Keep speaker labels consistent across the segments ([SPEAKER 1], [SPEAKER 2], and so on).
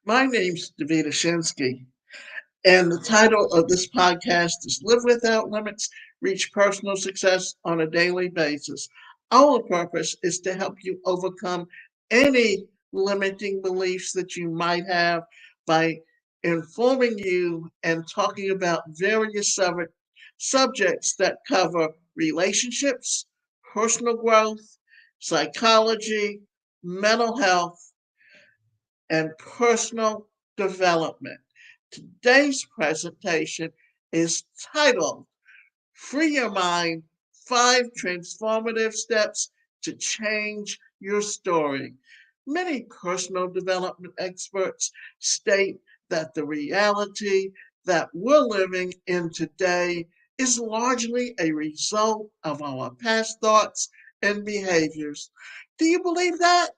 [SPEAKER 1] My name's Davida Shinsky, and the title of this podcast is Live Without Limits, Reach Personal Success on a Daily Basis. Our purpose is to help you overcome any limiting beliefs that you might have by informing you and talking about various subjects that cover relationships, personal growth, psychology, mental health, and personal development. Today's presentation is titled Free Your Mind 5 Transformative Steps to Change Your Story. Many personal development experts state that the reality that we're living in today is largely a result of our past thoughts and behaviors. Do you believe that?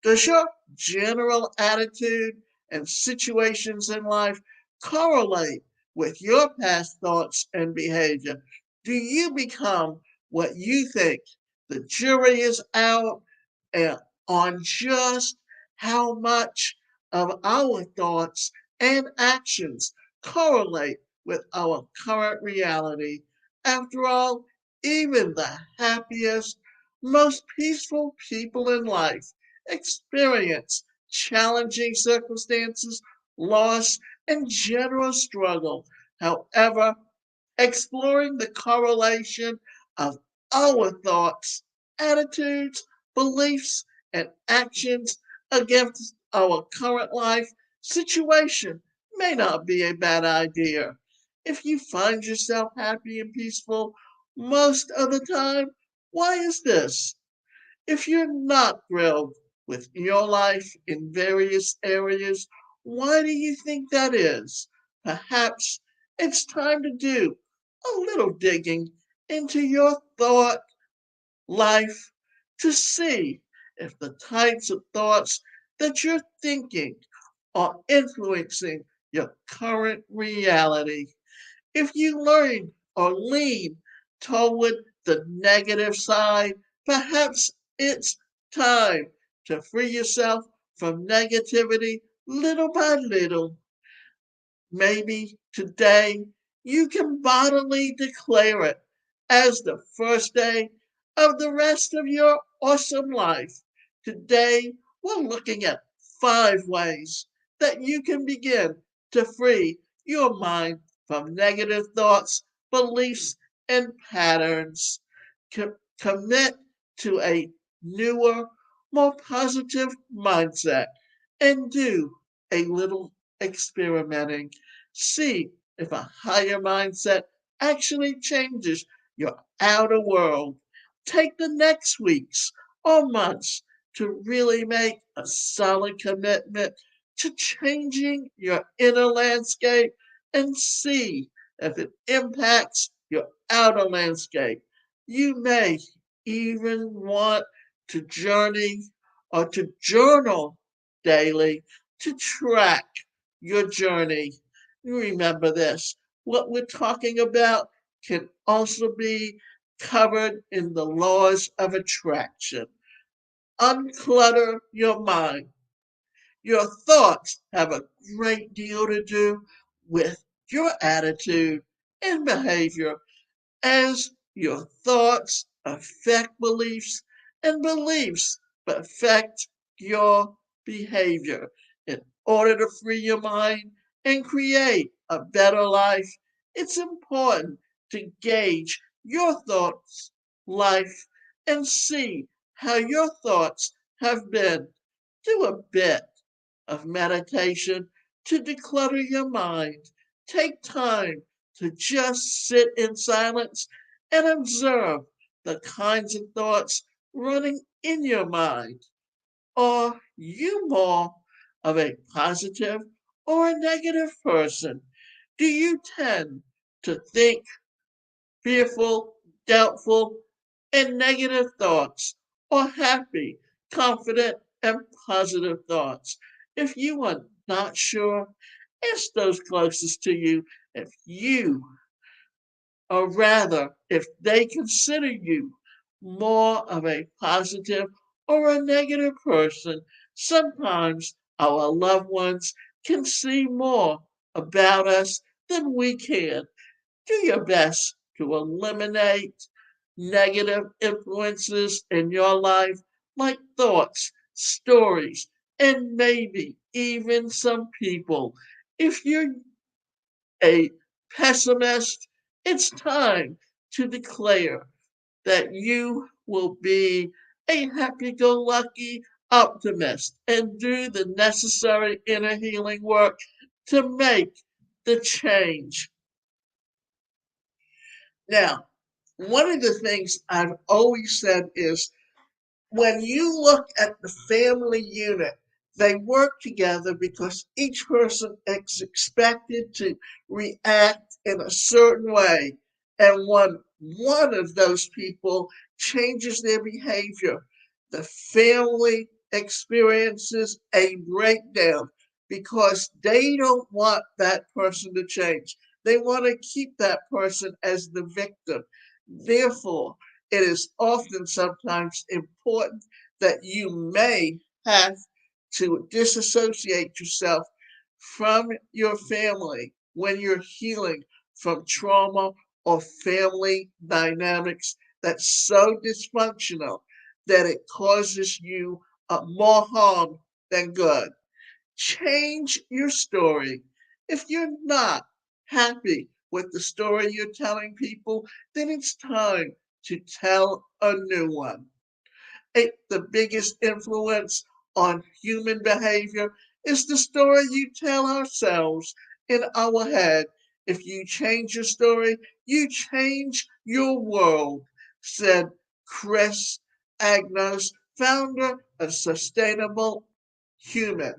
[SPEAKER 1] Does your general attitude and situations in life correlate with your past thoughts and behavior? Do you become what you think? The jury is out on just how much of our thoughts and actions correlate with our current reality. After all, even the happiest, most peaceful people in life experience challenging circumstances, loss, and general struggle. However, exploring the correlation of our thoughts, attitudes, beliefs, and actions against our current life situation may not be a bad idea. If you find yourself happy and peaceful most of the time, why is this? If you're not thrilled with your life in various areas, why do you think that is? Perhaps it's time to do a little digging into your thought life to see if the types of thoughts that you're thinking are influencing your current reality. If you learn or lean toward the negative side, perhaps it's time to free yourself from negativity little by little. Maybe today you can bodily declare it as the first day of the rest of your awesome life. Today we're looking at 5 ways that you can begin to free your mind from negative thoughts, beliefs, and patterns. Commit to a newer, more positive mindset and do a little experimenting. See if a higher mindset actually changes your outer world. Take the next weeks or months to really make a solid commitment to changing your inner landscape and see if it impacts your outer landscape. You may even want to journey or to journal daily to track your journey. Remember this, what we're talking about can also be covered in the laws of attraction. Unclutter your mind. Your thoughts have a great deal to do with your attitude and behavior, as your thoughts affect beliefs and beliefs affect your behavior. In order to free your mind and create a better life, it's important to gauge your thoughts, life, and see how your thoughts have been. Do a bit of meditation to declutter your mind. Take time to just sit in silence and observe the kinds of thoughts running in your mind. Are you more of a positive or a negative person? Do you tend to think fearful, doubtful, and negative thoughts, or happy, confident, and positive thoughts? If you are not sure, ask those closest to you if you, or rather, if they consider you more of a positive or a negative person. Sometimes Our loved ones can see more about us than we can. Do your best to eliminate negative influences in your life, like thoughts, stories, and maybe even some people. If you're a pessimist, it's time to declare that you will be a happy go lucky optimist and do the necessary inner healing work to make the change. Now, one of the things I've always said is when you look at the family unit, they work together because each person is expected to react in a certain way. And when one of those people changes their behavior, the family experiences a breakdown because they don't want that person to change. They want to keep that person as the victim. Therefore, it is often sometimes important that you may have to disassociate yourself from your family when you're healing from trauma or family dynamics that's so dysfunctional that it causes you more harm than good. Change your story. If you're not happy with the story you're telling people, then it's time to tell a new one. The biggest influence on human behavior is the story you tell ourselves in our head. If you change your story, you change your world, said Chris Agnos, founder of Sustainable Human.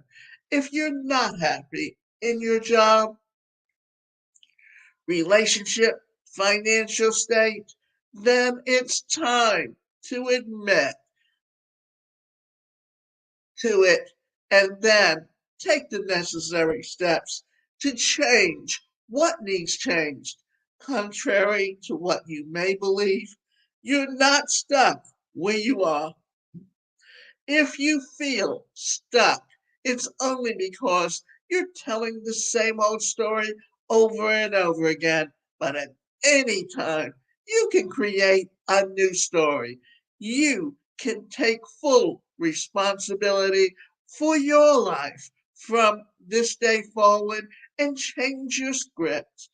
[SPEAKER 1] If you're not happy in your job, relationship, financial state, then it's time to admit to it and then take the necessary steps to change what needs changed. Contrary to what you may believe, you're not stuck where you are. If you feel stuck, it's only because you're telling the same old story over and over again. But at any time, you can create a new story. You can take full responsibility for your life from this day forward and change your script.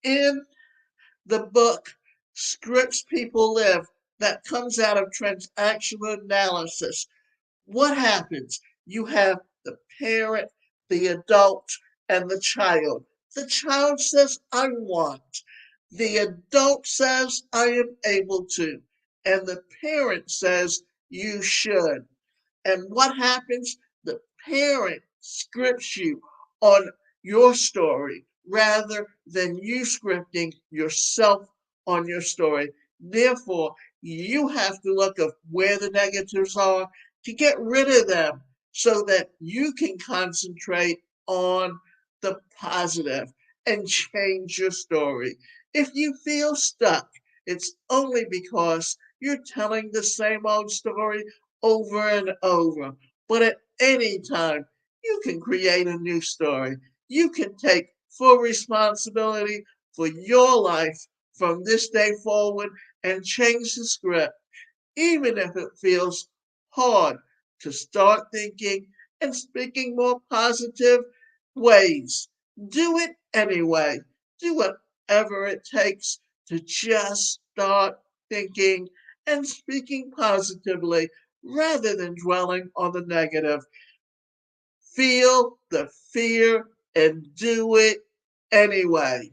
[SPEAKER 1] In the book Scripts People Live, that comes out of transactional analysis, what happens? You have the parent, the adult, and the child. The child says, I want. The adult says, I am able to. And the parent says, you should. And what happens? The parent scripts you on your story rather than you scripting yourself on your story. Therefore, you have to look at where the negatives are to get rid of them so that you can concentrate on the positive and change your story. If you feel stuck, it's only because you're telling the same old story over and over. But at any time, you can create a new story. You can take full responsibility for your life from this day forward and change the script, even if it feels hard to start thinking and speaking more positive ways. Do it anyway. Do whatever it takes to just start thinking and speaking positively rather than dwelling on the negative. Feel the fear and do it anyway.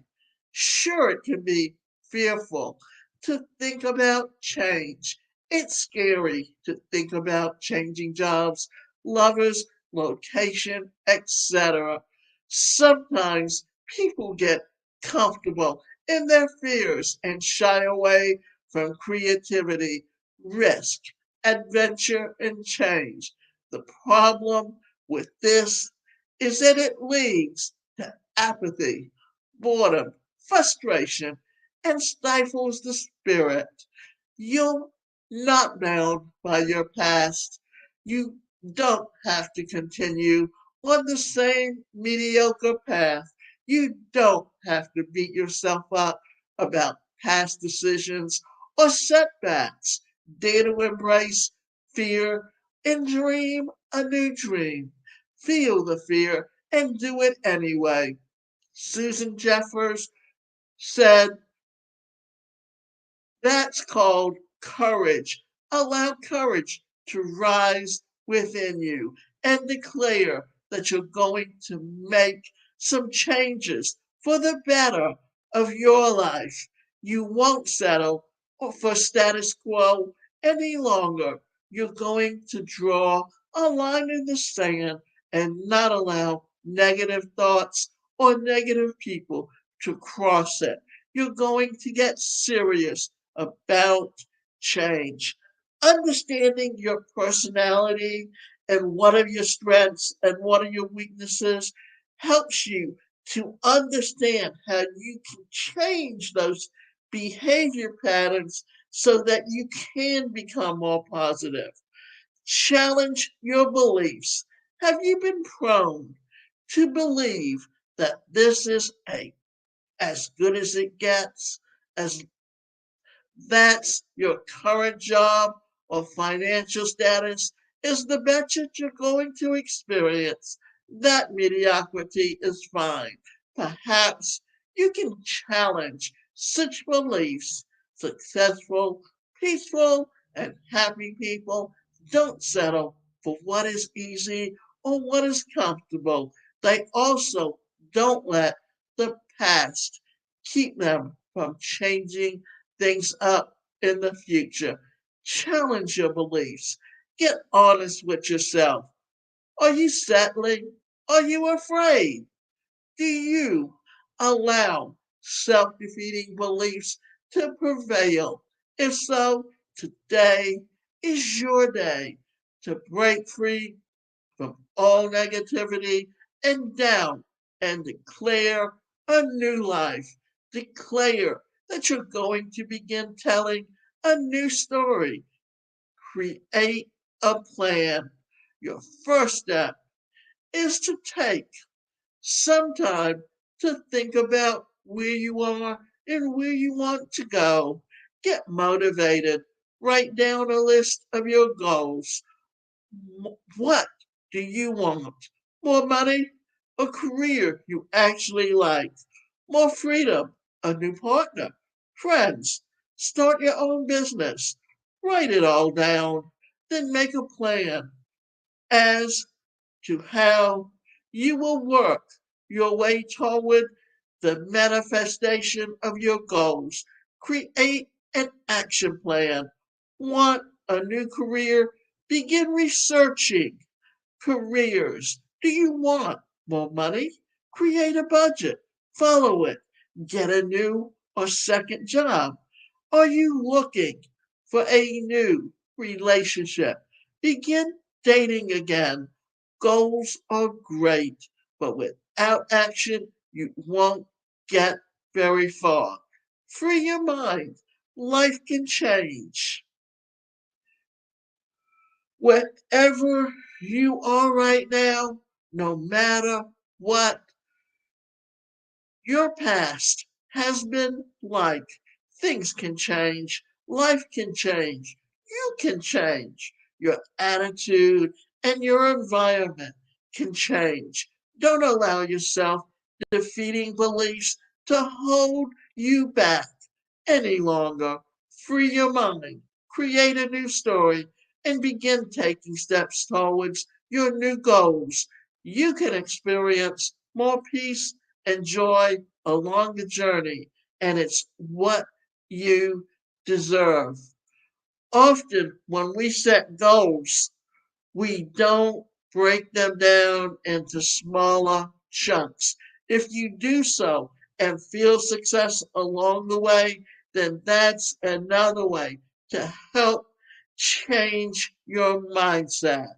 [SPEAKER 1] Sure, it can be fearful to think about change. It's scary to think about changing jobs, lovers, location, etc. Sometimes people get comfortable in their fears and shy away from creativity, risk, adventure, and change. The problem with this is that it leads to apathy, boredom, frustration, and stifles the spirit. You're not bound by your past. You don't have to continue on the same mediocre path. You don't have to beat yourself up about past decisions or setbacks. Dare to embrace fear and dream a new dream. Feel the fear and do it anyway. Susan Jeffers said, that's called courage. Allow courage to rise within you and declare that you're going to make some changes for the better of your life. You won't settle for status quo any longer. You're going to draw a line in the sand and not allow negative thoughts or negative people to cross it. You're going to get serious about change. Understanding your personality and what are your strengths and what are your weaknesses helps you to understand how you can change those behavior patterns so that you can become more positive. Challenge your beliefs. Have you been prone to believe that this is as good as it gets, as that's your current job or financial status is the best that you're going to experience. That mediocrity is fine. Perhaps you can challenge such beliefs. Successful, peaceful, and happy people don't settle for what is easy or what is comfortable. They also don't let the past keep them from changing things up in the future. Challenge your beliefs. Get honest with yourself. Are you settling? Are you afraid? Do you allow self defeating beliefs to prevail? If so, today is your day to break free from all negativity and doubt and declare a new life. Declare that you're going to begin telling a new story. Create a plan. Your first step is to take some time to think about where you are and where you want to go. Get motivated. Write down a list of your goals. What do you want? More money? A career you actually like? More freedom? A new partner? Friends? Start your own business? Write it all down. Then make a plan as to how you will work your way toward the manifestation of your goals. Create an action plan. Want a new career? Begin researching careers. Do you want more money? Create a budget. Follow it. Get a new or second job. Are you looking for a new relationship? Begin dating again. Goals are great, but without action, you won't get very far. Free your mind. Life can change. Wherever you are right now, no matter what your past has been like, things can change, life can change, you can change, your attitude and your environment can change. Don't allow yourself defeating beliefs to hold you back any longer. Free your mind, create a new story, and begin taking steps towards your new goals. You can experience more peace and joy along the journey, and it's what you deserve. Often, when we set goals, we don't break them down into smaller chunks. If you do so and feel success along the way, then that's another way to help change your mindset.